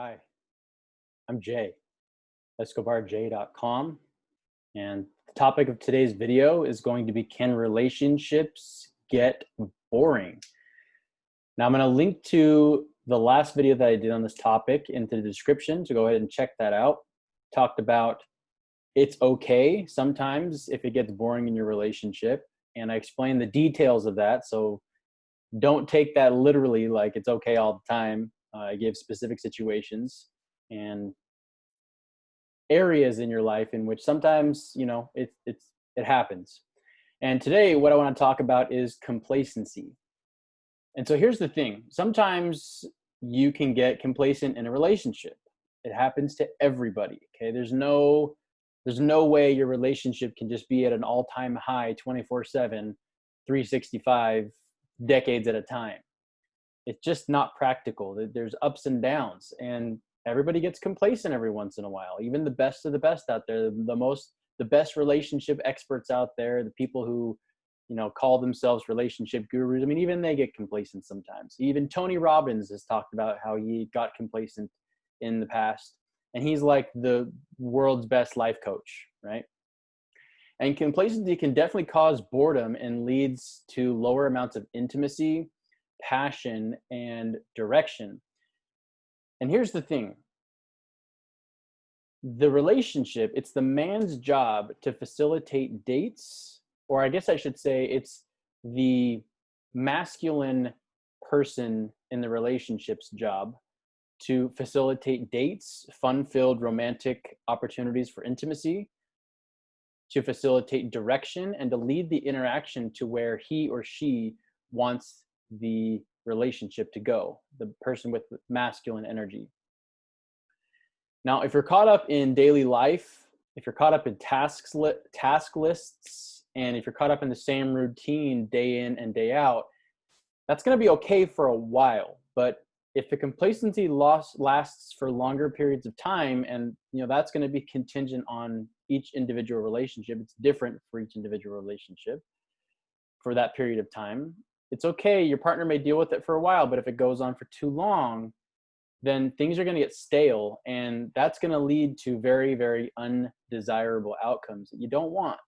Hi, I'm Jay, escobarj.com. And the topic of today's video is going to be, can relationships get boring? Now, I'm going to link to the last video that I did on this topic into the description, so go ahead and check that out. Talked about it's okay sometimes if it gets boring in your relationship. And I explained the details of that. So don't take that literally like it's okay all the time. I gave specific situations and areas in your life in which sometimes it happens. And today what I want to talk about is complacency. And so here's the thing: sometimes you can get complacent in a relationship. It happens to everybody. Okay, there's no way your relationship can just be at an all-time high 24/7, 365 decades at a time. It's just not practical. There's ups and downs, and everybody gets complacent every once in a while. Even the best of the best out there, the best relationship experts out there, the people who call themselves relationship gurus. I mean, even they get complacent sometimes. Even Tony Robbins has talked about how he got complacent in the past, and he's like the world's best life coach, right? And complacency can definitely cause boredom and leads to lower amounts of intimacy, passion, and direction. And here's the thing: the relationship, it's the man's job to facilitate dates, or I guess I should say it's the masculine person in the relationship's job to facilitate dates, fun-filled romantic opportunities for intimacy, to facilitate direction, and to lead the interaction to where he or she wants the relationship to go, the person with masculine energy. Now, if you're caught up in daily life, if you're caught up in task lists, and if you're caught up in the same routine day in and day out, that's going to be okay for a while. But if the complacency lasts for longer periods of time, and that's going to be contingent on each individual relationship. It's different for each individual relationship for that period of time. It's okay. Your partner may deal with it for a while, but if it goes on for too long, then things are going to get stale, and that's going to lead to very, very undesirable outcomes that you don't want.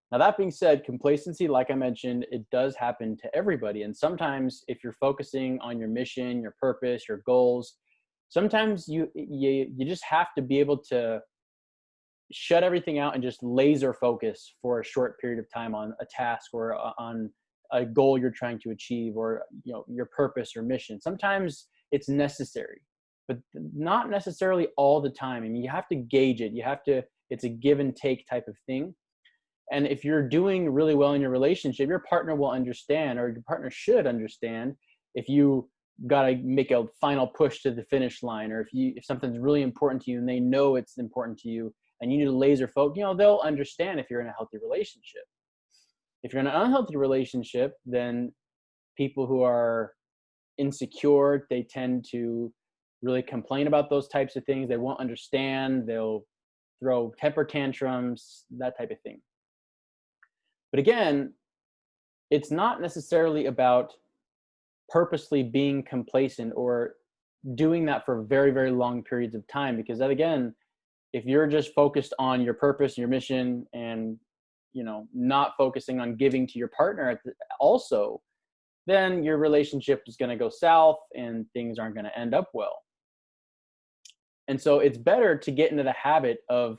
Now, that being said, complacency, like I mentioned, it does happen to everybody. And sometimes if you're focusing on your mission, your purpose, your goals, sometimes you just have to be able to shut everything out and just laser focus for a short period of time on a task or on a goal you're trying to achieve, or your purpose or mission. Sometimes it's necessary, but not necessarily all the time. I mean, you have to gauge it. It's a give and take type of thing. And if you're doing really well in your relationship, your partner will understand, or your partner should understand, if you got to make a final push to the finish line, or if something's really important to you and they know it's important to you and you need to laser focus, they'll understand if you're in a healthy relationship. If you're in an unhealthy relationship, then people who are insecure, they tend to really complain about those types of things. They won't understand. They'll throw temper tantrums, that type of thing. But again, it's not necessarily about purposely being complacent or doing that for very, very long periods of time, because that, again, if you're just focused on your purpose and your mission and not focusing on giving to your partner also, then your relationship is going to go south and things aren't going to end up well. And so it's better to get into the habit of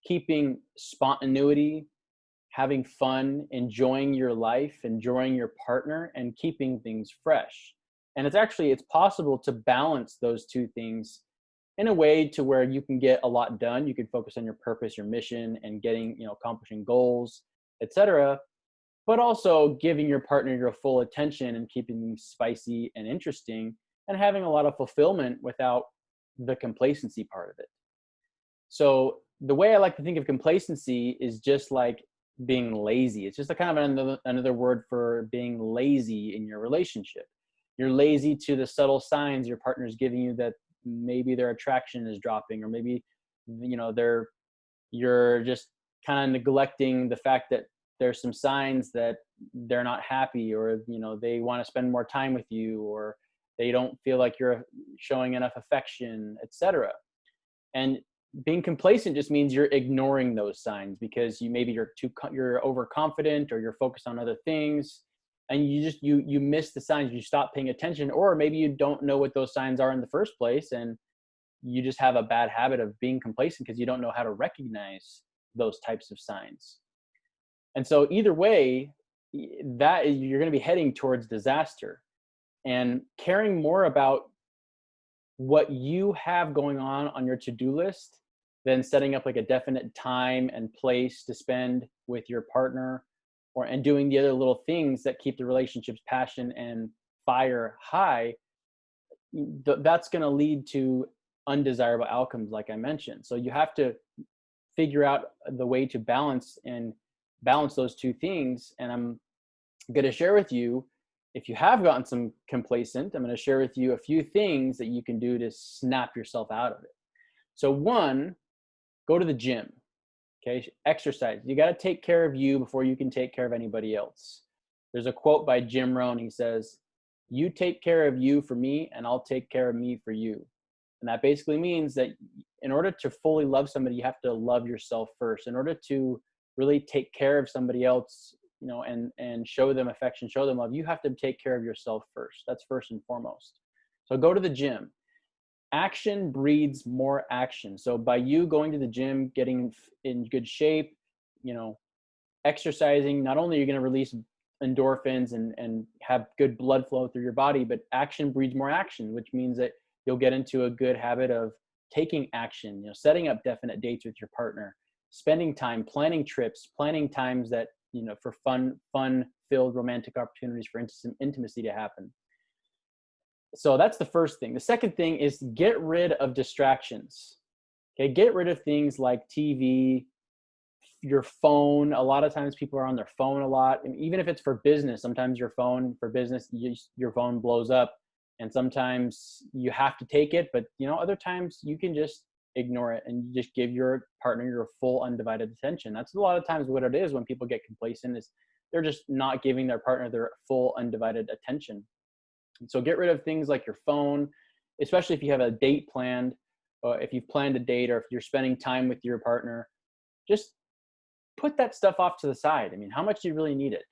keeping spontaneity, having fun, enjoying your life, enjoying your partner, and keeping things fresh. And it's possible to balance those two things in a way to where you can get a lot done. You can focus on your purpose, your mission, and accomplishing goals, etc., but also giving your partner your full attention and keeping things spicy and interesting and having a lot of fulfillment without the complacency part of it. So the way I like to think of complacency is just like being lazy. It's just a kind of another word for being lazy in your relationship. You're lazy to the subtle signs your partner's giving you that maybe their attraction is dropping, or maybe you're just kind of neglecting the fact that there's some signs that they're not happy, or they want to spend more time with you, or They don't feel like you're showing enough affection, etc. And being complacent just means you're ignoring those signs because maybe you're overconfident, or you're focused on other things, and you miss the signs. You stop paying attention, or maybe you don't know what those signs are in the first place, and you just have a bad habit of being complacent because you don't know how to recognize those types of signs. And so either way, you're going to be heading towards disaster. And caring more about what you have going on your to-do list than setting up like a definite time and place to spend with your partner, and doing the other little things that keep the relationship's passion and fire high, that's going to lead to undesirable outcomes, like I mentioned. So you have to figure out the way to balance those two things. And I'm going to share with you, if you have gotten some complacent, I'm going to share with you a few things that you can do to snap yourself out of it. So one, go to the gym. Okay, exercise. You got to take care of you before you can take care of anybody else. There's a quote by Jim Rohn. He says, "You take care of you for me, and I'll take care of me for you." And that basically means that in order to fully love somebody, you have to love yourself first. In order to really take care of somebody else, and show them affection, show them love, you have to take care of yourself first. That's first and foremost. So go to the gym. Action breeds more action. So by you going to the gym, getting in good shape, exercising, not only are you going to release endorphins and have good blood flow through your body, but action breeds more action, which means that you'll get into a good habit of taking action, setting up definite dates with your partner, spending time, planning trips, planning times that, for fun-filled romantic opportunities for intimacy to happen. So that's the first thing. The second thing is get rid of distractions. Okay, get rid of things like TV, your phone. A lot of times people are on their phone a lot. And even if it's for business, sometimes your phone for business, your phone blows up, and sometimes you have to take it, but other times you can just ignore it and you just give your partner your full undivided attention. That's a lot of times what it is when people get complacent, is they're just not giving their partner their full undivided attention. And so get rid of things like your phone, especially if you have a date planned, or if you've planned a date, or if you're spending time with your partner. Just put that stuff off to the side. I mean, how much do you really need it?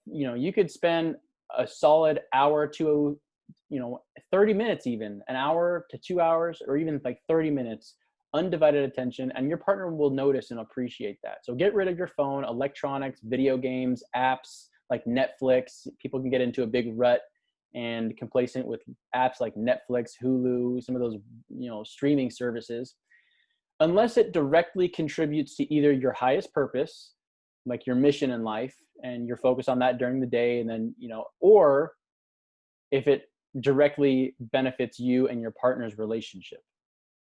You could spend a solid hour to 30 minutes, even an hour to 2 hours, or even like 30 minutes, undivided attention, and your partner will notice and appreciate that. So get rid of your phone, electronics, video games, apps like Netflix. People can get into a big rut and complacent with apps like Netflix, Hulu, some of those, streaming services, unless it directly contributes to either your highest purpose, like your mission in life, and you're focused on that during the day, and then, or if it directly benefits you and your partner's relationship.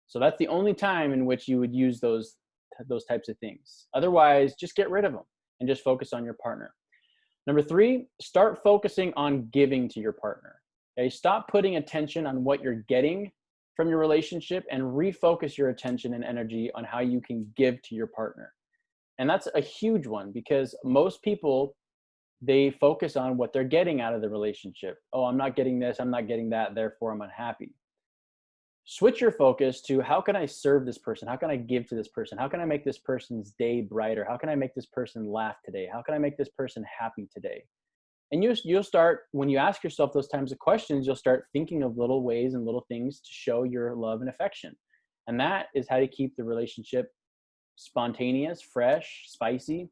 So that's the only time in which you would use those types of things. Otherwise, just get rid of them and just focus on your partner. Number 3, start focusing on giving to your partner. Okay, stop putting attention on what you're getting from your relationship and refocus your attention and energy on how you can give to your partner. And that's a huge one, because most people, they focus on what they're getting out of the relationship. Oh, I'm not getting this, I'm not getting that, therefore I'm unhappy. Switch your focus to, how can I serve this person? How can I give to this person? How can I make this person's day brighter? How can I make this person laugh today? How can I make this person happy today? And you'll start, when you ask yourself those types of questions, you'll start thinking of little ways and little things to show your love and affection. And that is how to keep the relationship spontaneous, fresh, spicy.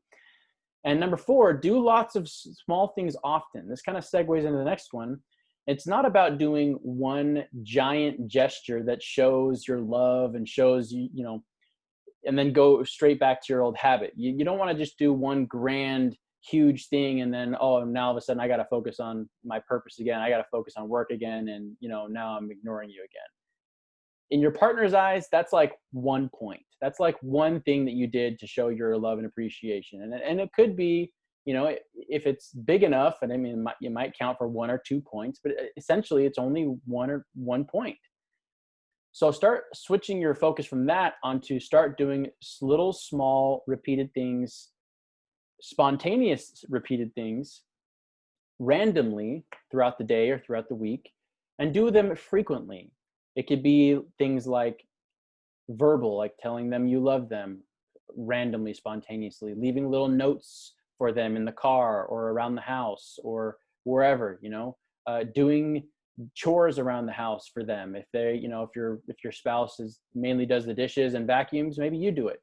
And number 4, do lots of small things often. This kind of segues into the next one. It's not about doing one giant gesture that shows your love and shows you, and then go straight back to your old habit. You don't want to just do one grand, huge thing and then, oh, now all of a sudden I got to focus on my purpose again. I got to focus on work again. And, now I'm ignoring you again. In your partner's eyes, that's like 1 point. That's like one thing that you did to show your love and appreciation. And it could be, if it's big enough, and I mean, it might count for 1 or 2 points, but essentially it's only 1 point. So start switching your focus from that onto start doing little, small, repeated things, spontaneous repeated things randomly throughout the day or throughout the week and do them frequently. It could be things like verbal, like telling them you love them randomly, spontaneously, leaving little notes for them in the car or around the house or wherever, doing chores around the house for them. If they, if your spouse is mainly does the dishes and vacuums, maybe you do it.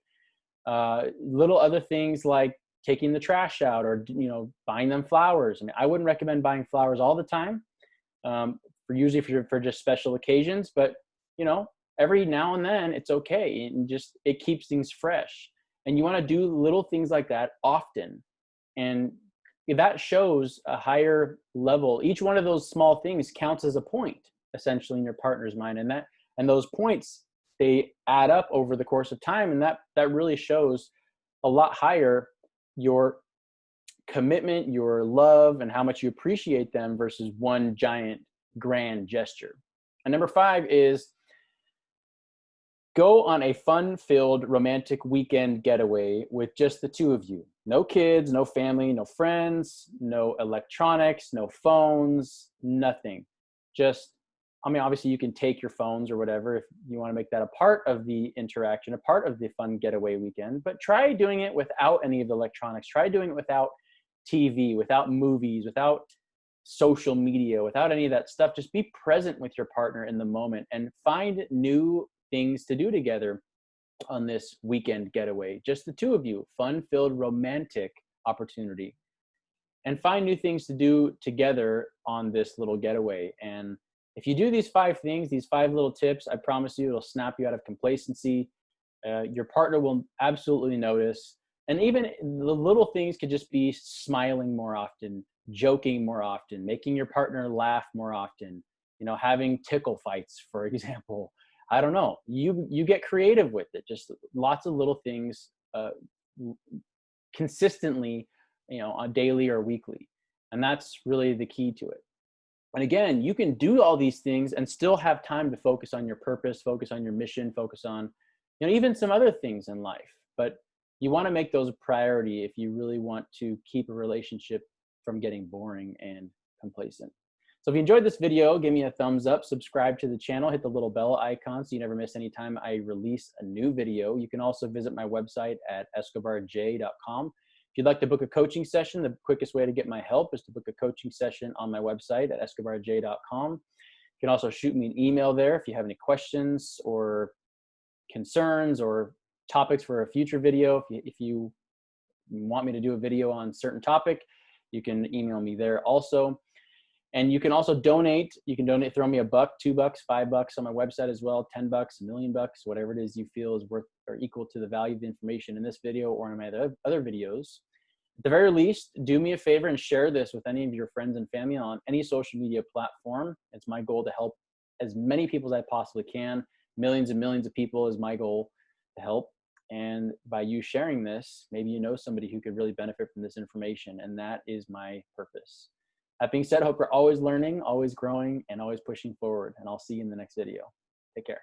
Little other things like taking the trash out, or buying them flowers. I mean, I wouldn't recommend buying flowers all the time, for just special occasions, but every now and then it's okay, and just it keeps things fresh. And you want to do little things like that often, and that shows a higher level. Each one of those small things counts as a point, essentially, in your partner's mind, and those points, they add up over the course of time, and that really shows a lot higher your commitment, your love, and how much you appreciate them versus one giant grand gesture. And number 5 is go on a fun-filled romantic weekend getaway with just the two of you. No kids, no family, no friends, no electronics, no phones, nothing. Obviously you can take your phones or whatever if you want to make that a part of the interaction, a part of the fun getaway weekend, but try doing it without any of the electronics. Try doing it without TV, without movies, without social media, without any of that stuff. Just be present with your partner in the moment and find new things to do together on this weekend getaway. Just the two of you, fun-filled, romantic opportunity. And find new things to do together on this little getaway. And if you do these 5 things, these 5 little tips, I promise you it'll snap you out of complacency. Your partner will absolutely notice. And even the little things could just be smiling more often, joking more often, making your partner laugh more often, having tickle fights, for example. I don't know. You get creative with it. Just lots of little things consistently, on daily or weekly. And that's really the key to it. And again, you can do all these things and still have time to focus on your purpose, focus on your mission, focus on, even some other things in life. But you want to make those a priority if you really want to keep a relationship from getting boring and complacent. So if you enjoyed this video, give me a thumbs up, subscribe to the channel, hit the little bell icon so you never miss any time I release a new video. You can also visit my website at escobarj.com. If you'd like to book a coaching session, the quickest way to get my help is to book a coaching session on my website at escobarj.com. You can also shoot me an email there if you have any questions or concerns or topics for a future video. If you want me to do a video on a certain topic, you can email me there also. And you can also donate. You can donate, throw me $1, $2, $5 on my website as well, $10, $1 million, whatever it is you feel is worth or equal to the value of the information in this video or in my other videos. At the very least, do me a favor and share this with any of your friends and family on any social media platform. It's my goal to help as many people as I possibly can. Millions and millions of people is my goal to help. And by you sharing this, maybe you know somebody who could really benefit from this information. And that is my purpose. That being said, I hope you're always learning, always growing, and always pushing forward. And I'll see you in the next video. Take care.